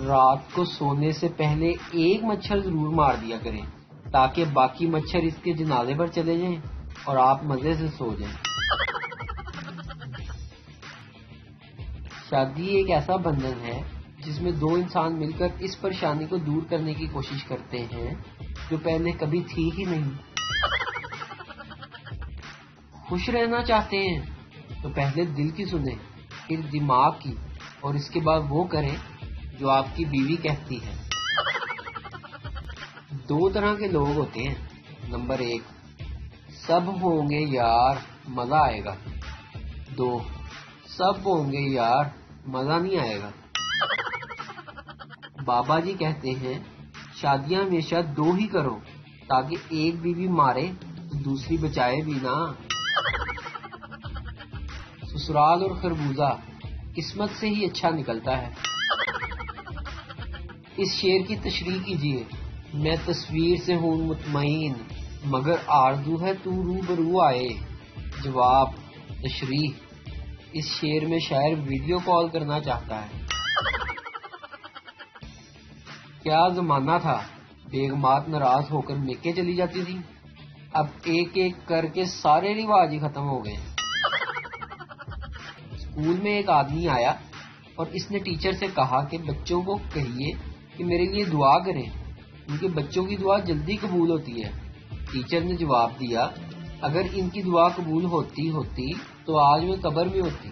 رات کو سونے سے پہلے ایک مچھر ضرور مار دیا کریں تاکہ باقی مچھر اس کے جنازے پر چلے جائیں اور آپ مزے سے سو جائیں۔ شادی ایک ایسا بندھن ہے جس میں دو انسان مل کر اس پریشانی کو دور کرنے کی کوشش کرتے ہیں جو پہلے کبھی تھی ہی نہیں۔ خوش رہنا چاہتے ہیں تو پہلے دل کی سنیں، پھر دماغ کی، اور اس کے بعد وہ کریں جو آپ کی بیوی کہتی ہے۔ دو طرح کے لوگ ہوتے ہیں۔ نمبر 1، سب ہوں گے یار مزہ آئے گا۔ 2، سب ہوں گے یار مزہ نہیں آئے گا۔ بابا جی کہتے ہیں شادیاں ہمیشہ 2 ہی کرو تاکہ ایک بیوی مارے تو دوسری بچائے بھی نہ۔ سسرال اور خربوزہ قسمت سے ہی اچھا نکلتا ہے۔ اس شعر کی تشریح کیجیے۔ میں تصویر سے ہوں مطمئن مگر آرزو ہے تو روبرو آئے۔ جواب، تشریح، اس شعر میں شاعر ویڈیو کال کرنا چاہتا ہے۔ کیا زمانہ تھا، بیگمات ناراض ہو کر میکے چلی جاتی تھی، اب ایک ایک کر کے سارے رواج ہی ختم ہو گئے۔ اسکول میں ایک آدمی آیا اور اس نے ٹیچر سے کہا کہ بچوں کو کہیے کہ میرے لیے دعا کریں، ان کے بچوں کی دعا جلدی قبول ہوتی ہے۔ ٹیچر نے جواب دیا، اگر ان کی دعا قبول ہوتی تو آج میں قبر میں ہوتی۔